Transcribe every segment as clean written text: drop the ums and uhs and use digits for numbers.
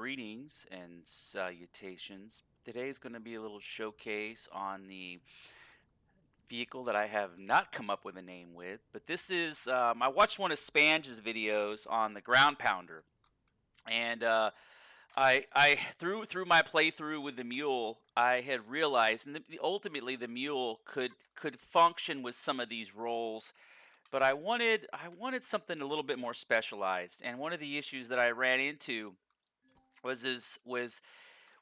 Greetings and salutations. Today is going to be a little showcase on the vehicle that I have not come up with a name with, but this is, I watched one of Spange's videos on the ground pounder, and I through my playthrough with the mule, I had realized, and ultimately the mule could function with some of these roles, but I wanted something a little bit more specialized, and one of the issues that I ran into was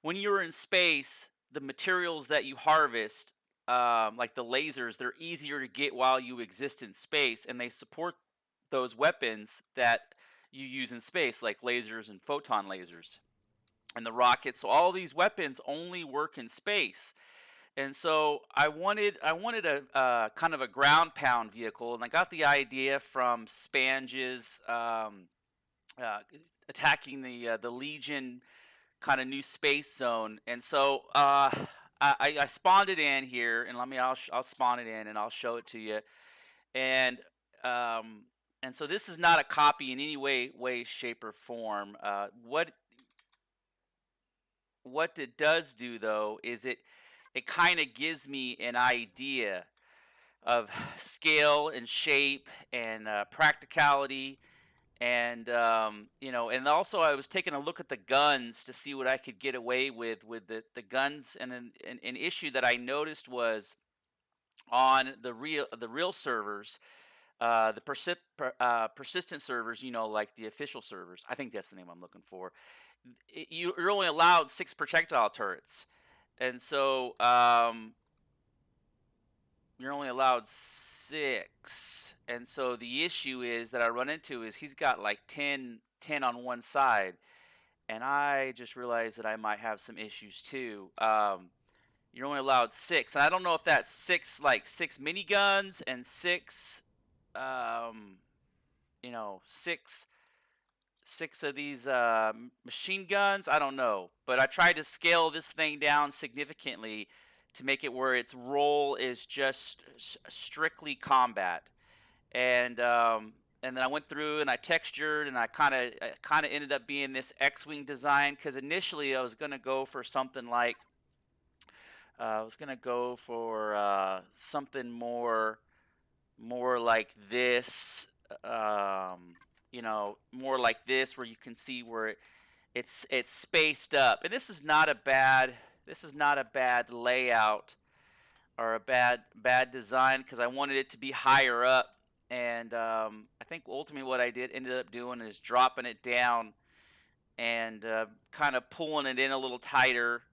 when you're in space, the materials that you harvest, like the lasers, they're easier to get while you exist in space, and they support those weapons that you use in space, like lasers and photon lasers and the rockets. So all these weapons only work in space. And so I wanted a kind of a ground pound vehicle, and I got the idea from Spange's uh, attacking the Legion kind of new space zone. And so I spawned it in here, and I'll spawn it in and I'll show it to you. And um, and so this is not a copy in any way, shape, or form. What it does do though is it kind of gives me an idea of scale and shape and practicality, and and also I was taking a look at the guns to see what I could get away with the guns. And then an issue that I noticed was on the real servers, persistent servers, like the official servers. I think that's the name I'm looking for. You're only allowed 6 projectile turrets, and so you're only allowed 6. And so the issue is that I run into is he's got like 10 on one side, and I just realized that I might have some issues too. You're only allowed 6, and I don't know if that's 6, like 6 miniguns and 6, um, 6 of these machine guns. I don't know, but I tried to scale this thing down significantly to make it where its role is just strictly combat. And then I went through and I textured, and I kind of ended up being this X-wing design, because initially I was gonna go for something like something more like this, more like this, where you can see where it's spaced up. And this is not a bad layout or a bad design, because I wanted it to be higher up. And I think ultimately what I did ended up doing is dropping it down and kind of pulling it in a little tighter,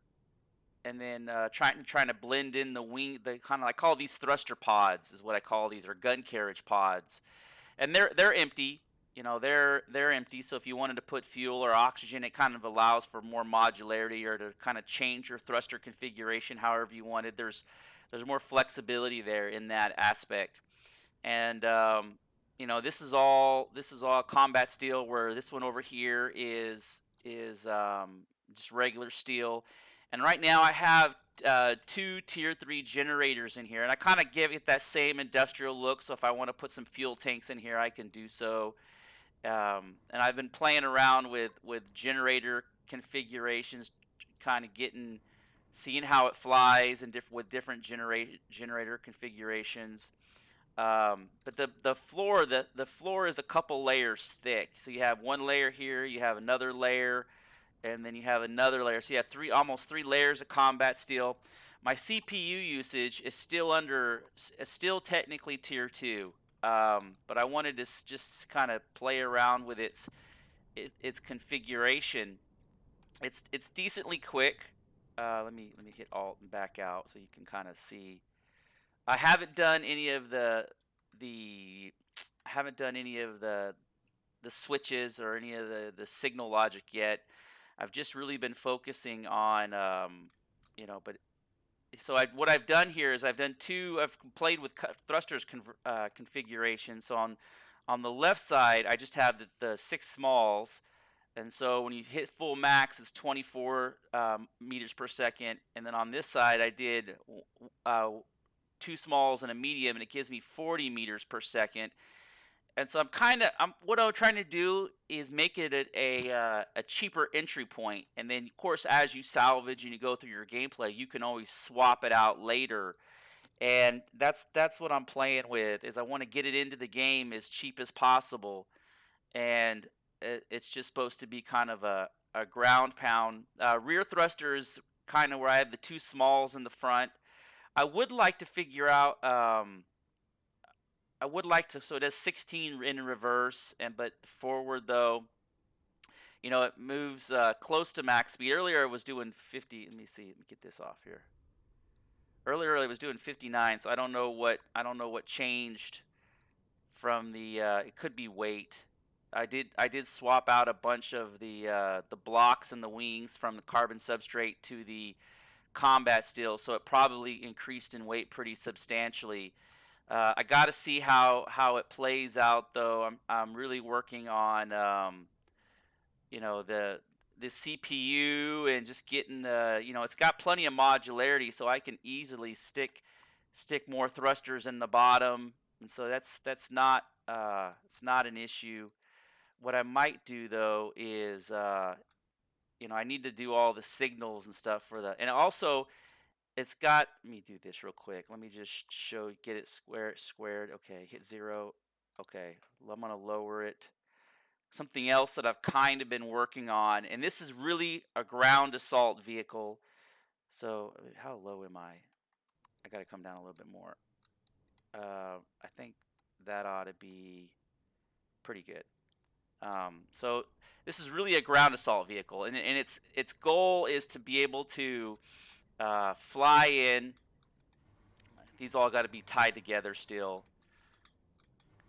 and then trying to blend in the wing. The kind of, I call these thruster pods, is what I call these, or gun carriage pods, and they're empty. They're empty. So if you wanted to put fuel or oxygen, it kind of allows for more modularity, or to kind of change your thruster configuration however you wanted. There's more flexibility there in that aspect. And this is all combat steel, where this one over here is just regular steel. And right now I have 2 tier 3 generators in here, and I kind of give it that same industrial look. So if I want to put some fuel tanks in here, I can do so. And I've been playing around with generator configurations, kind of seeing how it flies, and with different generator configurations. But the floor is a couple layers thick. So you have one layer here, you have another layer, and then you have another layer. So you have almost 3 layers of combat steel. My CPU usage is still technically tier 2, but I wanted to just kind of play around with its configuration. It's decently quick. Let me hit Alt and back out so you can kind of see. I haven't done any of the I haven't done any of the switches or any of the signal logic yet. I've just really been focusing on, but so what I've done here is I've played with thrusters configuration. So on the left side, I just have the 6 smalls, and so when you hit full max, it's 24 meters per second. And then on this side, I did 2 smalls and a medium, and it gives me 40 meters per second. And so what I'm trying to do is make it a cheaper entry point, and then of course as you salvage and you go through your gameplay, you can always swap it out later. And that's what I'm playing with, is I want to get it into the game as cheap as possible. And it's just supposed to be kind of a ground pound. Rear thrusters, kind of where I have the two smalls in the front. I would like to figure out. I would like to. So it does 16 in reverse, but forward though, it moves close to max speed. Earlier it was doing 50. Let me see. Let me get this off here. Earlier it was doing 59. So I don't know what changed from the. It could be weight. I did swap out a bunch of the blocks and the wings from the carbon substrate to the combat steel, so it probably increased in weight pretty substantially. I got to see how it plays out, though. I'm really working on the CPU, and just getting it's got plenty of modularity, so I can easily stick more thrusters in the bottom, and so that's not it's not an issue. What I might do though is I need to do all the signals and stuff for the, and also it's got, let me do this real quick. Let me just get it squared. Okay, hit 0. Okay, I'm gonna lower it. Something else that I've kind of been working on, and this is really a ground assault vehicle. So how low am I? I gotta come down a little bit more. I think that ought to be pretty good. So this is really a ground assault vehicle, and its goal is to be able to fly in. These all got to be tied together still.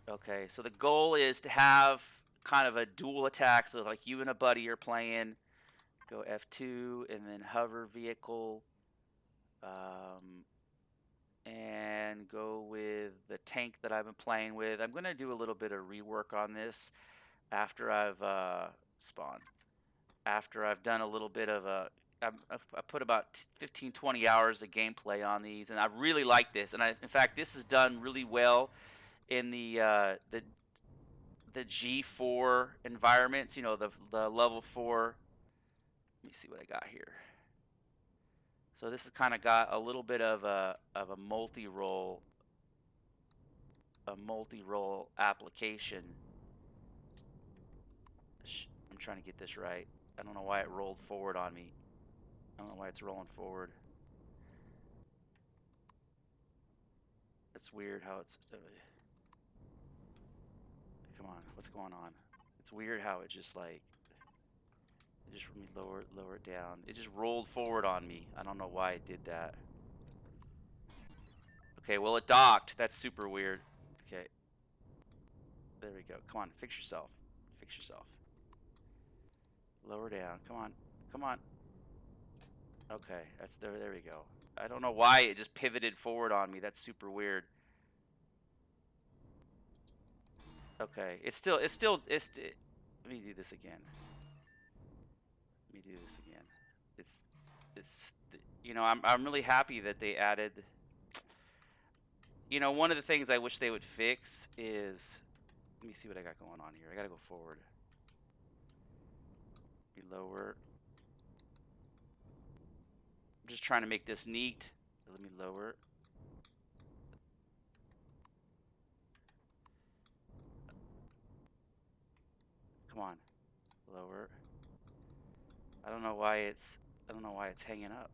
Okay, so the goal is to have kind of a dual attack. So like you and a buddy are playing, go F2 and then hover vehicle, and go with the tank that I've been playing with. I'm going to do a little bit of rework on this after I've spawned. After I've done a little bit of I put about 15-20 hours of gameplay on these, and I really like this. And in fact, this is done really well in the G4 environments. The level 4. Let me see what I got here. So this has kind of got a little bit of a multi-role application. I'm trying to get this right. I don't know why it rolled forward on me. I don't know why it's rolling forward. It's weird how it's... come on, what's going on? It's weird how it just like... Just let me lower it down. It just rolled forward on me. I don't know why it did that. Okay, well it docked. That's super weird. Okay. There we go. Come on, fix yourself. Fix yourself. Lower down. Come on. Come on. Okay, that's there we go. I don't know why it just pivoted forward on me. That's super weird. Okay, let me do this again. Let me do this again. I'm really happy that they added. One of the things I wish they would fix is, let me see what I got going on here. I gotta go forward. Be lower. I'm just trying to make this neat. Let me lower. Come on, lower. I don't know why it's hanging up.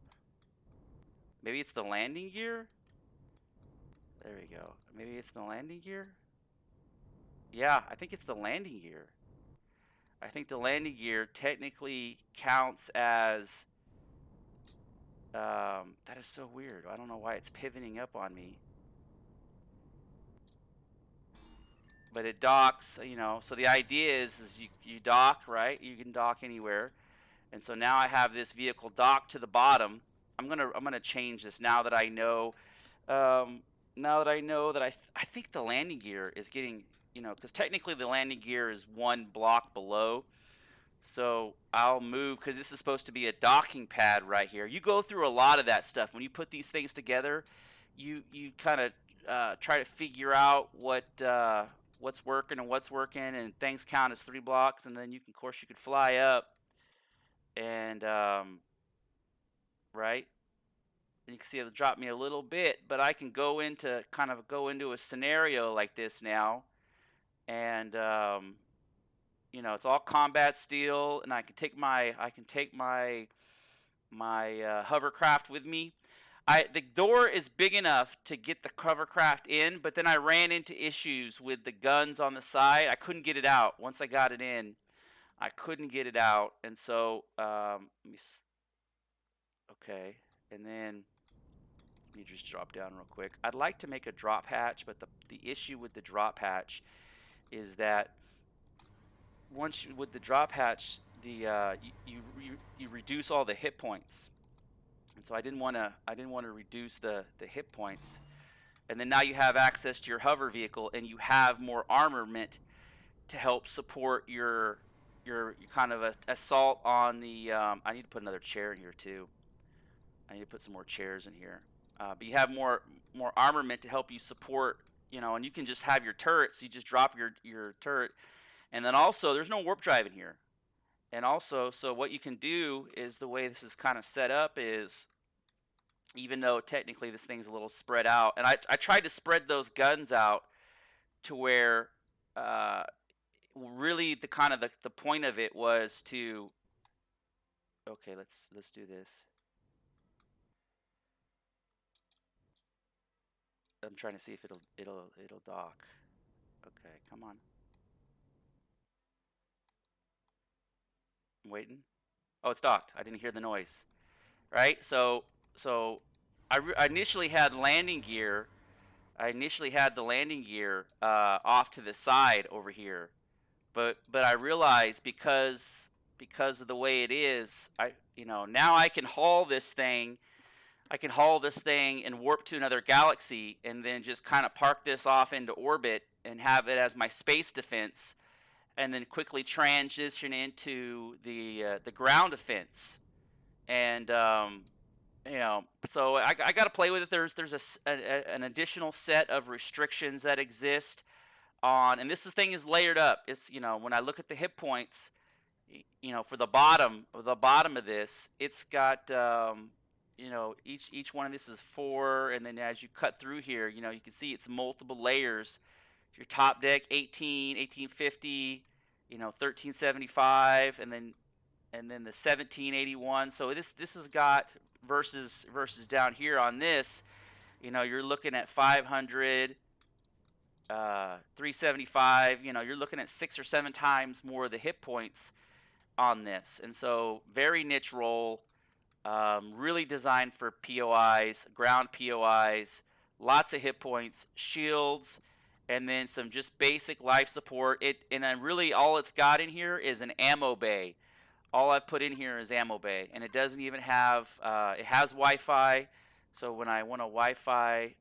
Maybe it's the landing gear? There we go. Maybe it's the landing gear? Yeah, I think it's the landing gear. I think the landing gear technically counts as... that is so weird. I don't know why it's pivoting up on me. But it docks, so the idea is you dock, right? You can dock anywhere. And so now I have this vehicle docked to the bottom. I'm gonna change this now that I know. Now that I know that I think the landing gear is getting, because technically the landing gear is one block below. So I'll move, because this is supposed to be a docking pad right here. You go through a lot of that stuff when you put these things together. You kind of try to figure out what what's working and what's working, and things count as 3 blocks, and then of course you could fly up and right, and you can see it'll drop me a little bit, but I can go into a scenario like this now, and it's all combat steel, and I can take my hovercraft with me. The door is big enough to get the hovercraft in, but then I ran into issues with the guns on the side. I couldn't get it out. Once I got it in, I couldn't get it out, and so okay, and then let me just drop down real quick. I'd like to make a drop hatch, but the issue with the drop hatch is that with the drop hatch, you reduce all the hit points, and so I didn't want to reduce the hit points. And then now you have access to your hover vehicle, and you have more armament to help support your kind of assault on the. I need to put another chair in here too. I need to put some more chairs in here. But you have more armament to help you support. And you can just have your turrets. You just drop your turret, and then also there's no warp drive in here. And also, so what you can do is, the way this is kind of set up is, even though technically this thing's a little spread out, and I tried to spread those guns out to where really the point of it was to, okay, let's do this. I'm trying to see if it'll dock. Okay, come on. I'm waiting. Oh, it's docked. I didn't hear the noise. Right? So I initially had landing gear. I initially had the landing gear off to the side over here, but I realized, because of the way it is, now I can haul this thing. I can haul this thing and warp to another galaxy, and then just kind of park this off into orbit and have it as my space defense, and then quickly transition into the ground defense. And so I got to play with it. There's an additional set of restrictions that exist on, and this thing is layered up. It's, when I look at the hit points, for the bottom of this, it's got each one of this is 4, and then as you cut through here, you can see it's multiple layers. Your top deck 1850, 1375, and then the 1781. So this has got versus down here on this, you're looking at 500, 375. You're looking at 6 or 7 times more of the hit points on this, and so very niche role. Really designed for POIs, ground POIs, lots of hit points, shields, and then some just basic life support. And then really all it's got in here is an ammo bay. All I've put in here is ammo bay, and it doesn't even have. It has Wi-Fi, so when I want a Wi-Fi,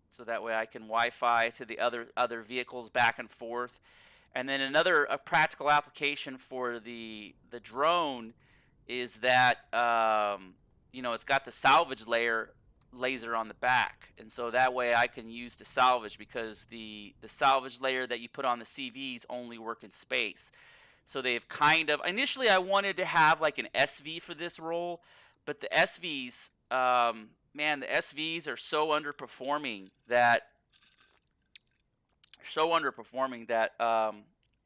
so that way I can Wi-Fi to the other vehicles back and forth. And then a practical application for the drone is that it's got the salvage laser on the back, and so that way I can use to salvage, because the salvage layer that you put on the CVs only work in space. So they've initially I wanted to have like an SV for this role, but the SVs, man, the SVs are so underperforming that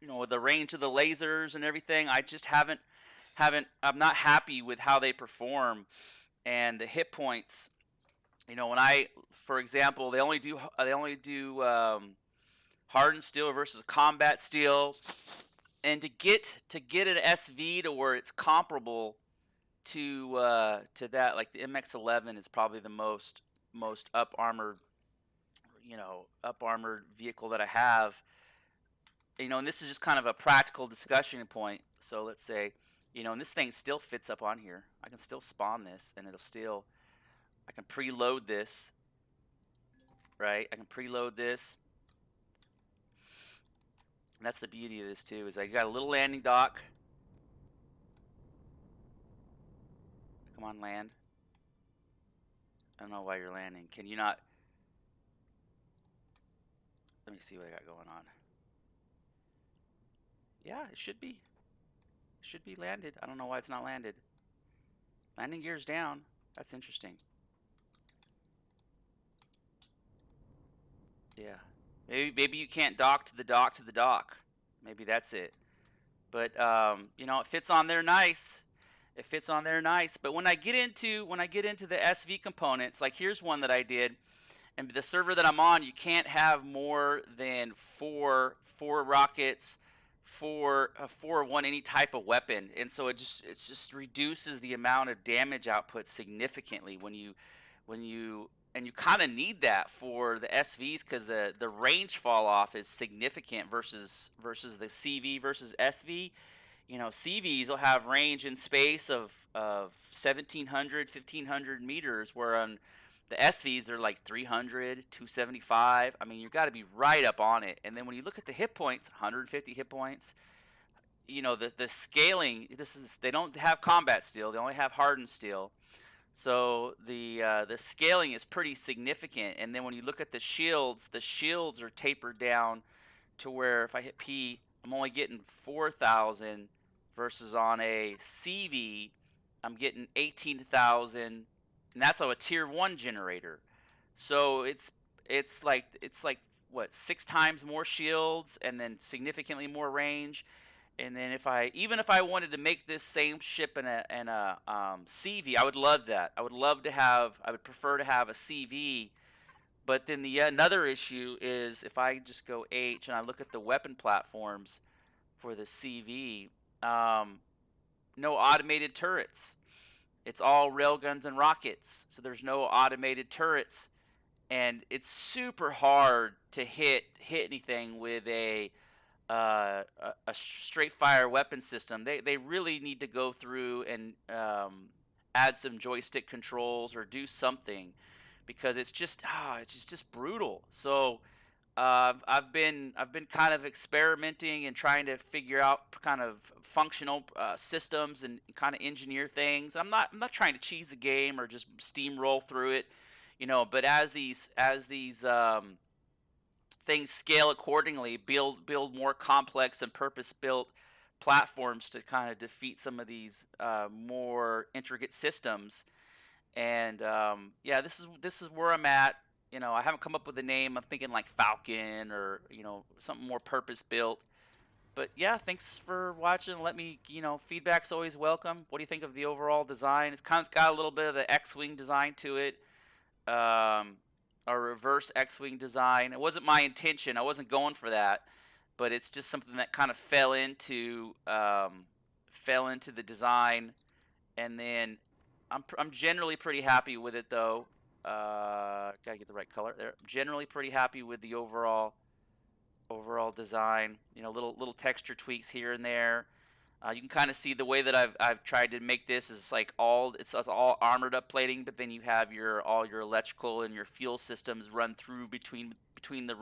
with the range of the lasers and everything, I just I'm not happy with how they perform, and the hit points. For example, they only do hardened steel versus combat steel, and to get an SV to where it's comparable to that, like the MX-11 is probably the most up armored vehicle that I have. And this is just kind of a practical discussion point. So let's say, and this thing still fits up on here. I can still spawn this, and I can preload this, right? I can preload this. And that's the beauty of this too, is I got a little landing dock. Come on, land. I don't know why you're landing. Can you not? Let me see what I got going on. Yeah, it should be. Should be landed. I don't know why it's not landed. Landing gear's down. That's interesting. Yeah. Maybe you can't dock to the dock to the dock. Maybe that's it. But you know, it fits on there nice. It fits on there nice. But when I get into the SV components, like here's one that I did, and the server that I'm on, you can't have more than four rockets, four of one any type of weapon, and so it just reduces the amount of damage output significantly when you and you kind of need that for the SVs because the range fall off is significant versus the CV versus SV. You know, CVs will have range in space of 1,700, 1,500 meters, where on the SVs they're like 300, 275. I mean, you've got to be right up on it. And then when you look at the hit points, 150 hit points. You know, the scaling. They don't have combat steel. They only have hardened steel. So the scaling is pretty significant. And then when you look at the shields are tapered down to where if I hit P, I'm only getting 4,000 versus on a CV, I'm getting 18,000, and that's on a tier 1 generator. So it's like what, 6 times more shields and then significantly more range. And then even if I wanted to make this same ship in a CV, I would love that. I would prefer to have a CV. But then another issue is if I just go H and I look at the weapon platforms for the CV, no automated turrets. It's all railguns and rockets, so there's no automated turrets, and it's super hard to hit anything with a straight fire weapon system. They really need to go through and add some joystick controls or do something because it's just brutal. So I've been kind of experimenting and trying to figure out kind of functional systems and kind of engineer things. I'm not trying to cheese the game or just steamroll through it, you know. But as these things scale accordingly, build more complex and purpose built platforms to kind of defeat some of these more intricate systems. And yeah, this is where I'm at. You know, I haven't come up with a name. I'm thinking like Falcon or something more purpose built. But yeah, thanks for watching. Let me, feedback's always welcome. What do you think of the overall design? It's kind of got a little bit of the X-wing design to it, a reverse X-wing design. It wasn't my intention. I wasn't going for that, but it's just something that kind of fell into the design, and then I'm generally pretty happy with it though. Gotta get the right color there. Generally pretty happy with the overall design. Little texture tweaks here and there. You can kind of see the way that I've tried to make this is like it's all armored up plating, but then you have all your electrical and your fuel systems run through between the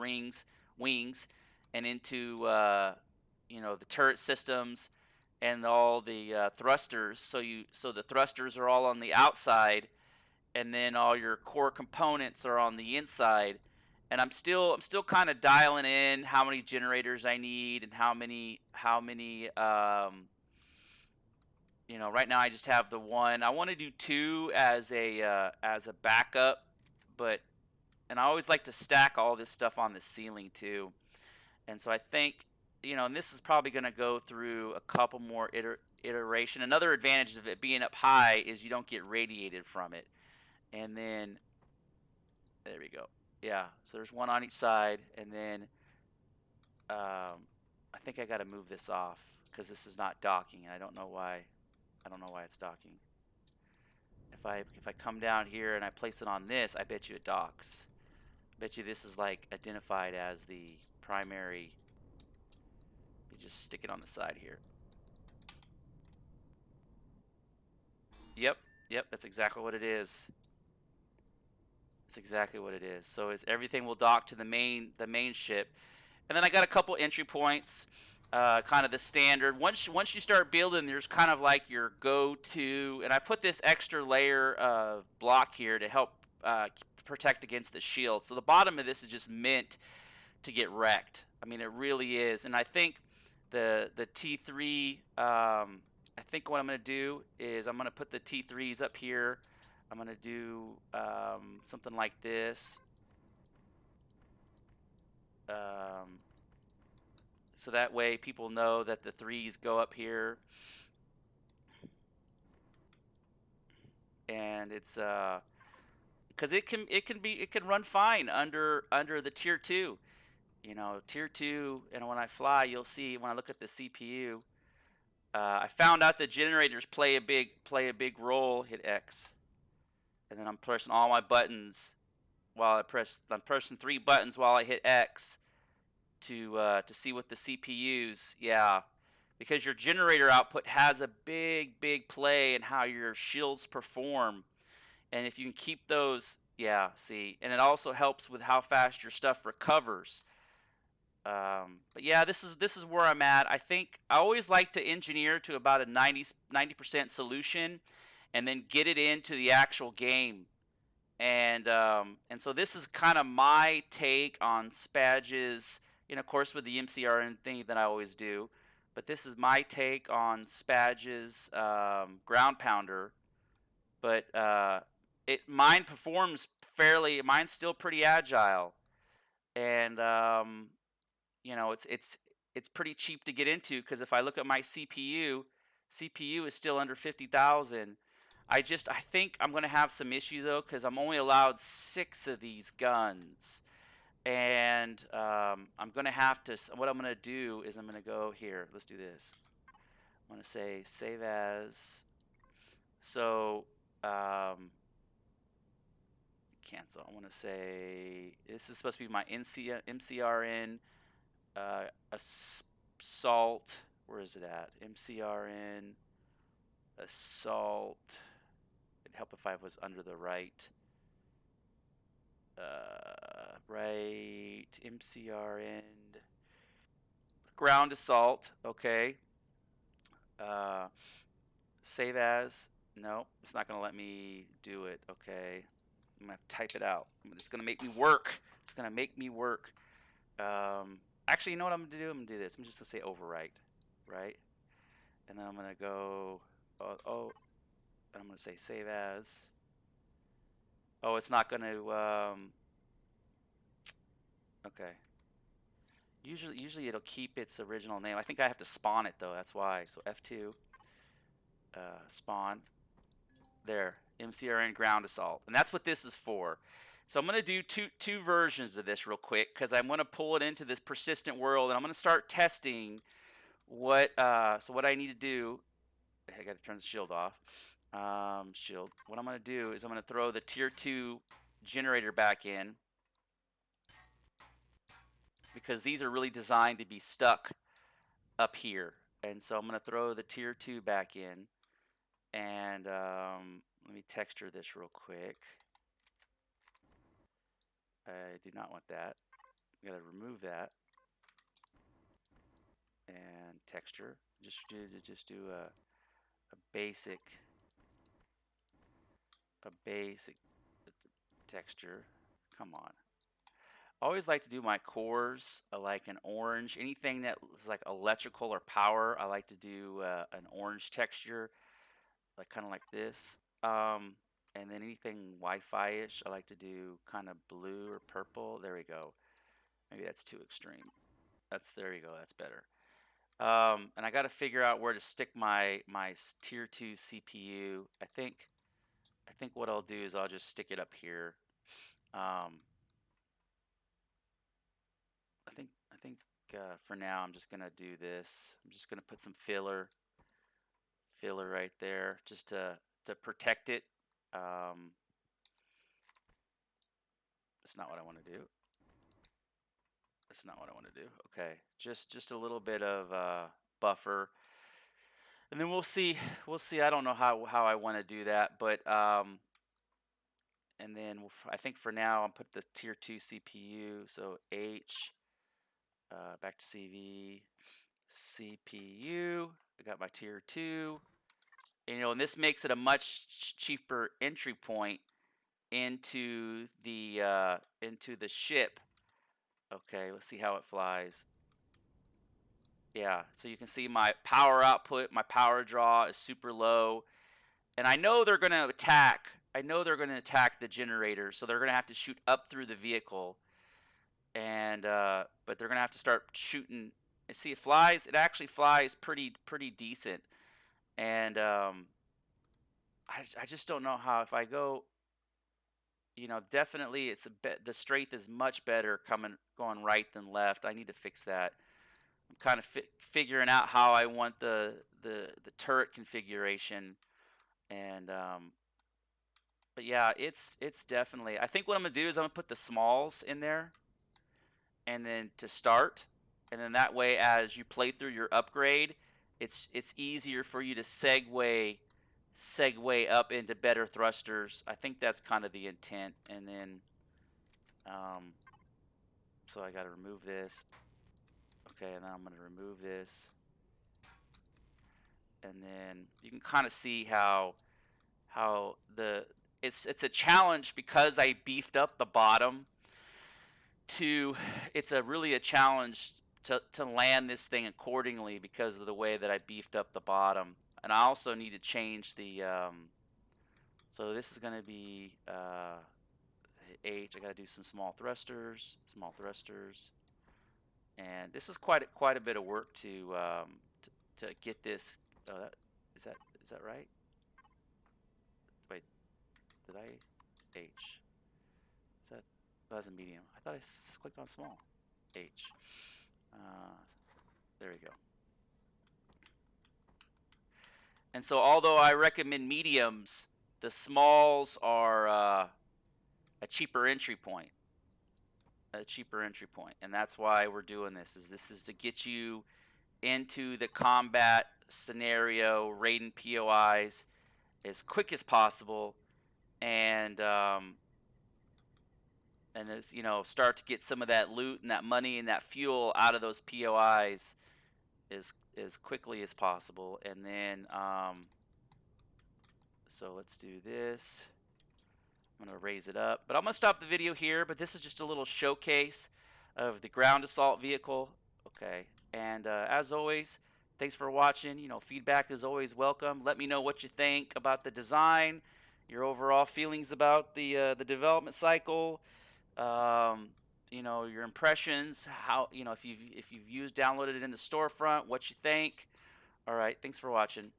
wings, and into the turret systems and all the thrusters. So the thrusters are all on the outside, and then all your core components are on the inside. And I'm still kind of dialing in how many generators I need and how many right now I just have the one. I want to do two as a backup, and I always like to stack all this stuff on the ceiling too. And so I think, and this is probably going to go through a couple more iteration. Another advantage of it being up high is you don't get radiated from it. And then there we go. Yeah, so there's one on each side, and then I think I got to move this off because this is not docking, and I don't know why. It's docking. If I come down here and I place it on this, I bet you it docks. I bet you this is like identified as the primary. You just stick it on the side here. Yep, that's exactly what it is. That's exactly what it is. So everything will dock to the main ship, and then I got a couple entry points, kind of the standard. Once you start building, there's kind of like your go-to, and I put this extra layer of block here to help protect against the shield. So the bottom of this is just meant to get wrecked. I mean, it really is. And I think the T3, I think what I'm going to do is I'm going to put the T3s up here. I'm going to do something like this. So that way people know that the 3s go up here. And it's because it can run fine under the tier 2. You know, tier 2, and when I fly, you'll see when I look at the CPU, I found out the generators play a big role. Hit X, and then I'm pressing all my buttons while I'm pressing 3 buttons while I hit X to see what the CPUs. Yeah, because your generator output has a big play in how your shields perform, and if you can keep those, yeah, see, and it also helps with how fast your stuff recovers. But yeah, this is where I'm at. I think I always like to engineer to about a 90% solution, and then get it into the actual game. And so this is kind of my take on Spadge's, and of course with the MCRN thing that I always do. But this is my take on Spadge's ground pounder. But mine performs fairly. Mine's still pretty agile, and you know, it's pretty cheap to get into, because if I look at my CPU is still under 50,000. I think I'm gonna have some issue though, because I'm only allowed 6 of these guns, and I'm gonna have to. What I'm gonna do is I'm gonna go here. Let's do this. I'm gonna say save as. So cancel. I want to say this is supposed to be my MCRN assault. Where is it at? MCRN assault. It'd help if I was under the right. Right. MCRN ground assault. Okay. Save as. No, it's not gonna let me do it. Okay. I'm gonna type it out. It's gonna make me work. It's gonna make me work. Actually, you know what I'm gonna do? I'm gonna do this. I'm just gonna say overwrite, right? And then I'm gonna go, and I'm gonna say save as. Oh, it's not gonna, okay. Usually it'll keep its original name. I think I have to spawn it though, that's why. So F2, spawn. There, MCRN ground assault. And that's what this is for. So I'm gonna do two versions of this real quick, because I'm gonna pull it into this persistent world, and I'm gonna start testing what, so what I need to do, I gotta turn the shield off. Shield. What I'm gonna do is I'm gonna throw the tier 2 generator back in, because these are really designed to be stuck up here. And so I'm gonna throw the tier 2 back in, and let me texture this real quick. I do not want that. I gotta remove that and texture. Just do a basic texture. Come on. I always like to do my cores like an orange. Anything that is like electrical or power, I like to do an orange texture, like kind of like this. And then anything Wi-Fi-ish, I like to do kind of blue or purple. There we go. Maybe that's too extreme. There you go. That's better. And I got to figure out where to stick my tier 2 CPU. I think what I'll do is I'll just stick it up here. I think for now I'm just gonna do this. I'm just gonna put some filler right there, just to protect it. That's not what I want to do. That's not what I want to do. Okay, just a little bit of buffer, and then we'll see. I don't know how I want to do that, but and then I think for now I'll put the tier 2 CPU. So H, back to CV, CPU. I got my tier 2. And, and this makes it a much cheaper entry point into the ship. Okay, let's see how it flies. Yeah, so you can see my power output, my power draw is super low. And I know they're going to attack. I know they're going to attack the generator, so they're going to have to shoot up through the vehicle. And but they're going to have to start shooting. And see, it flies. It actually flies pretty decent. And I just don't know how if I go, definitely it's a bit the strafe is much better going right than left. I need to fix that. I'm kind of figuring out how I want the turret configuration, and but yeah, it's definitely. I think what I'm gonna do is I'm gonna put the smalls in there, and then to start, and then that way, as you play through your upgrade, it's easier for you to segue up into better thrusters. I think that's kind of the intent, and then um, so I got to remove this. Okay, and then I'm gonna remove this, and then you can kind of see how the it's a challenge because I beefed up the bottom to it's a really a challenge to land this thing accordingly because of the way that I beefed up the bottom. And I also need to change the so this is going to be H. I got to do some small thrusters, and this is quite a bit of work to get this. That, is that is that right? Wait, did I H? Is that that's a medium? I thought I clicked on small. H. Uh, there we go. And so, although I recommend mediums, the smalls are a cheaper entry point. A cheaper entry point, and that's why we're doing this. This is to get you into the combat scenario, raiding POIs as quick as possible, and as start to get some of that loot and that money and that fuel out of those POIs as quickly as possible. And then so let's do this. I'm going to raise it up, but I'm going to stop the video here. But this is just a little showcase of the ground assault vehicle. Okay, and as always, thanks for watching. Feedback is always welcome. Let me know what you think about the design, your overall feelings about the development cycle, your impressions, how if you've downloaded it in the storefront, what you think. All right, thanks for watching.